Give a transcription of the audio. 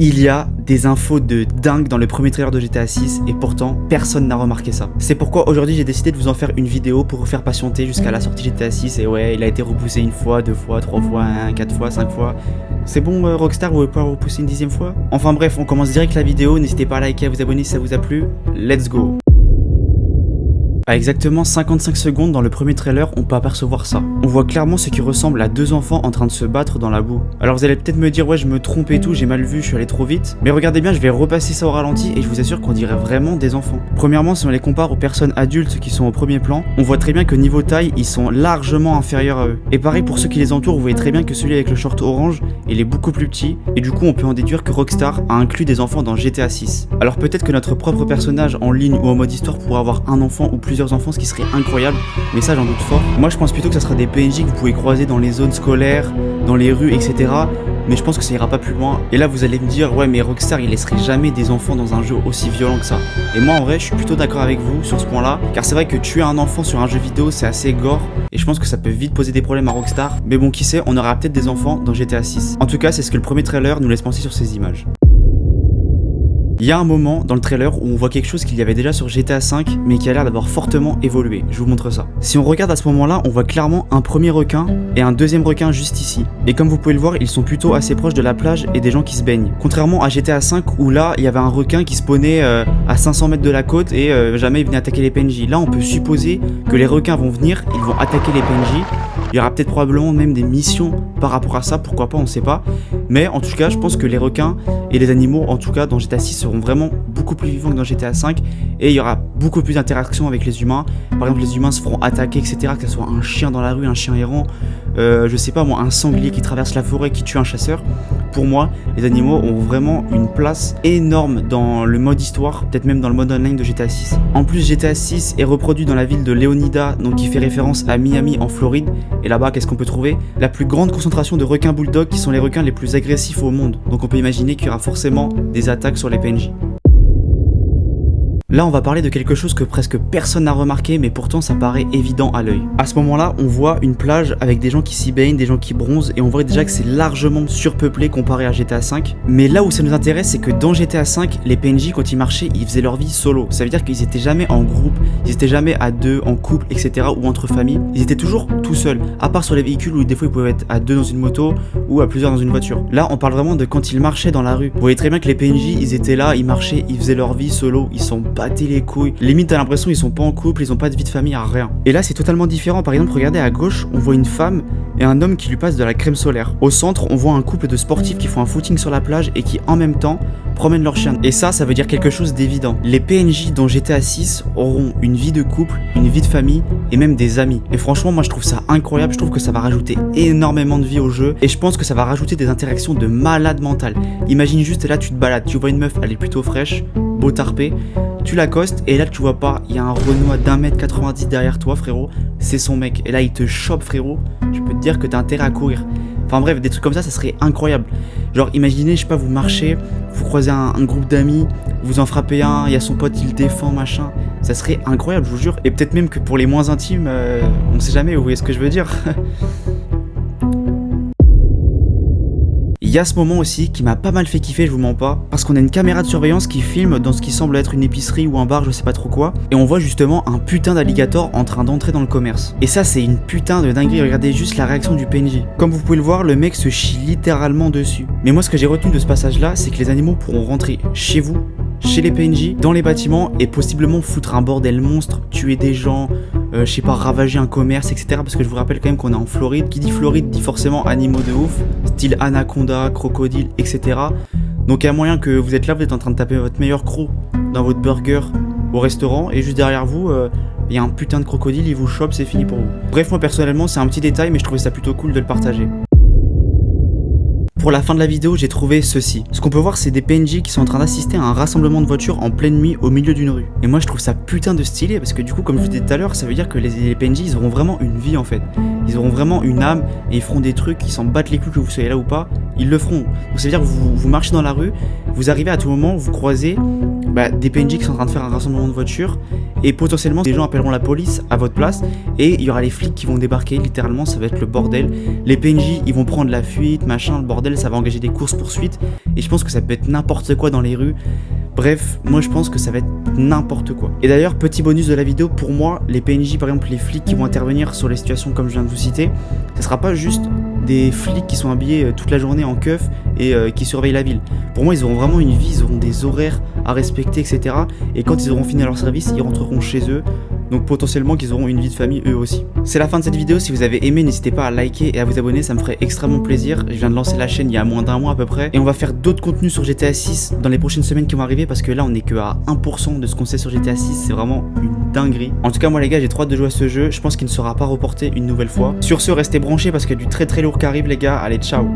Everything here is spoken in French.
Il y a des infos de dingue dans le premier trailer de GTA 6 et pourtant personne n'a remarqué ça. C'est pourquoi aujourd'hui j'ai décidé de vous en faire une vidéo pour vous faire patienter jusqu'à la sortie GTA 6 et ouais, il a été repoussé une fois, deux fois, trois fois, 4 fois, 5 fois. C'est bon Rockstar, vous pouvez pas repousser une 10e fois? Enfin bref, on commence direct la vidéo, n'hésitez pas à liker, à vous abonner si ça vous a plu. Let's go! À exactement 55 secondes dans le premier trailer, on peut apercevoir ça. On voit clairement ce qui ressemble à deux enfants en train de se battre dans la boue. Alors vous allez peut-être me dire ouais je me trompe et tout, j'ai mal vu, je suis allé trop vite. Mais regardez bien, je vais repasser ça au ralenti et je vous assure qu'on dirait vraiment des enfants. Premièrement, si on les compare aux personnes adultes qui sont au premier plan, on voit très bien que niveau taille, ils sont largement inférieurs à eux. Et pareil pour ceux qui les entourent, vous voyez très bien que celui avec le short orange, il est beaucoup plus petit. Et du coup on peut en déduire que Rockstar a inclus des enfants dans GTA 6. Alors peut-être que notre propre personnage en ligne ou en mode histoire pourra avoir un enfant ou plusieurs enfants, ce qui serait incroyable, mais ça j'en doute fort. Moi je pense plutôt que ça sera des PNJ que vous pouvez croiser dans les zones scolaires, dans les rues, etc. Mais je pense que ça ira pas plus loin. Et là vous allez me dire ouais mais Rockstar il laisserait jamais des enfants dans un jeu aussi violent que ça. Et moi en vrai je suis plutôt d'accord avec vous sur ce point là, car c'est vrai que tuer un enfant sur un jeu vidéo c'est assez gore, et je pense que ça peut vite poser des problèmes à Rockstar. Mais bon qui sait, on aura peut-être des enfants dans GTA 6. En tout cas c'est ce que le premier trailer nous laisse penser sur ces images. Il y a un moment dans le trailer où on voit quelque chose qu'il y avait déjà sur GTA 5 mais qui a l'air d'avoir fortement évolué, je vous montre ça. Si on regarde à ce moment là, on voit clairement un premier requin et un deuxième requin juste ici. Et comme vous pouvez le voir, ils sont plutôt assez proches de la plage et des gens qui se baignent. Contrairement à GTA 5 où là, il y avait un requin qui spawnait à 500 mètres de la côte et jamais il venait attaquer les PNJ. Là on peut supposer que les requins vont venir, ils vont attaquer les PNJ. Il y aura peut-être probablement même des missions par rapport à ça, pourquoi pas, on sait pas. Mais en tout cas, je pense que les requins et les animaux, en tout cas dans GTA 6, seront vraiment beaucoup plus vivants que dans GTA 5. Et il y aura beaucoup plus d'interactions avec les humains. Par exemple, les humains se feront attaquer, etc. Que ce soit un chien dans la rue, un chien errant, je sais pas moi, un sanglier qui traverse la forêt, qui tue un chasseur. Pour moi, les animaux ont vraiment une place énorme dans le mode histoire, peut-être même dans le mode online de GTA 6. En plus, GTA 6 est reproduit dans la ville de Leonida, donc qui fait référence à Miami en Floride. Et là-bas, qu'est-ce qu'on peut trouver? La plus grande concentration de requins bulldogs qui sont les requins les plus agressifs au monde. Donc on peut imaginer qu'il y aura forcément des attaques sur les PNJ. Là on va parler de quelque chose que presque personne n'a remarqué mais pourtant ça paraît évident à l'œil. À ce moment là on voit une plage avec des gens qui s'y baignent, des gens qui bronzent et on voit déjà que c'est largement surpeuplé comparé à GTA 5. Mais là où ça nous intéresse c'est que dans GTA 5 les PNJ quand ils marchaient ils faisaient leur vie solo. Ça veut dire qu'ils étaient jamais en groupe, ils étaient jamais à deux, en couple, etc. ou entre familles. Ils étaient toujours tout seuls, à part sur les véhicules où des fois ils pouvaient être à deux dans une moto ou à plusieurs dans une voiture. Là on parle vraiment de quand ils marchaient dans la rue. Vous voyez très bien que les PNJ ils étaient là, ils marchaient, ils faisaient leur vie solo, ils sont battaient les couilles. Limite t'as l'impression ils sont pas en couple, ils ont pas de vie de famille, rien. Et là c'est totalement différent. Par exemple regardez à gauche, on voit une femme et un homme qui lui passe de la crème solaire. Au centre on voit un couple de sportifs qui font un footing sur la plage et qui en même temps promènent leur chien. Et ça veut dire quelque chose d'évident. Les PNJ dans GTA 6 auront une vie de couple, une vie de famille et même des amis. Et franchement moi je trouve ça incroyable, je trouve que ça va rajouter énormément de vie au jeu et je pense que ça va rajouter des interactions de malade mental. Imagine juste là tu te balades, tu vois une meuf, elle est plutôt fraîche, beau tarpé, tu l'accostes et là tu vois pas, il y a un Renoir d'1m90 derrière toi frérot, c'est son mec et là il te chope frérot, je peux te dire que t'as intérêt à courir. Enfin bref, des trucs comme ça serait incroyable. Genre imaginez, je sais pas, vous marchez, vous croisez un groupe d'amis, vous en frappez un, il y a son pote, il le défend, machin. Ça serait incroyable, je vous jure. Et peut-être même que pour les moins intimes, on sait jamais, vous voyez ce que je veux dire. Il y a ce moment aussi qui m'a pas mal fait kiffer, je vous mens pas, parce qu'on a une caméra de surveillance qui filme dans ce qui semble être une épicerie ou un bar, je sais pas trop quoi, et on voit justement un putain d'alligator en train d'entrer dans le commerce. Et ça c'est une putain de dinguerie, regardez juste la réaction du PNJ. Comme vous pouvez le voir, le mec se chie littéralement dessus. Mais moi ce que j'ai retenu de ce passage là, c'est que les animaux pourront rentrer chez vous, chez les PNJ, dans les bâtiments et possiblement foutre un bordel monstre, tuer des gens, je sais pas, ravager un commerce, etc. Parce que je vous rappelle quand même qu'on est en Floride. Qui dit Floride dit forcément animaux de ouf, style anaconda, crocodile, etc. Donc il y a moyen que vous êtes là, vous êtes en train de taper votre meilleur croc dans votre burger au restaurant et juste derrière vous, il y a un putain de crocodile, il vous chope, c'est fini pour vous. Bref, moi personnellement c'est un petit détail mais je trouvais ça plutôt cool de le partager. Pour la fin de la vidéo, j'ai trouvé ceci. Ce qu'on peut voir, c'est des PNJ qui sont en train d'assister à un rassemblement de voitures en pleine nuit au milieu d'une rue. Et moi, je trouve ça putain de stylé parce que du coup, comme je vous disais tout à l'heure, ça veut dire que les PNJ, ils auront vraiment une vie en fait. Ils auront vraiment une âme et ils feront des trucs, ils s'en battent les couilles que vous soyez là ou pas, ils le feront. Donc ça veut dire que vous marchez dans la rue, vous arrivez à tout moment, vous croisez des PNJ qui sont en train de faire un rassemblement de voitures et potentiellement des gens appelleront la police à votre place et il y aura les flics qui vont débarquer, littéralement ça va être le bordel. Les PNJ ils vont prendre la fuite, machin, le bordel, ça va engager des courses poursuites et je pense que ça peut être n'importe quoi dans les rues. Bref, moi je pense que ça va être n'importe quoi. Et d'ailleurs, petit bonus de la vidéo, pour moi, les PNJ, par exemple les flics qui vont intervenir sur les situations comme je viens de vous citer, ça sera pas juste des flics qui sont habillés toute la journée en keuf et qui surveillent la ville. Pour moi, ils auront vraiment une vie, ils auront des horaires à respecter, etc. Et quand ils auront fini leur service, ils rentreront chez eux. Donc potentiellement qu'ils auront une vie de famille eux aussi. C'est la fin de cette vidéo, si vous avez aimé n'hésitez pas à liker et à vous abonner, ça me ferait extrêmement plaisir. Je viens de lancer la chaîne il y a moins d'un mois à peu près. Et on va faire d'autres contenus sur GTA 6 dans les prochaines semaines qui vont arriver parce que là on est que à 1% de ce qu'on sait sur GTA 6, c'est vraiment une dinguerie. En tout cas moi les gars j'ai trop hâte de jouer à ce jeu, je pense qu'il ne sera pas reporté une nouvelle fois. Sur ce restez branchés parce qu'il y a du très lourd qui arrive les gars, allez ciao.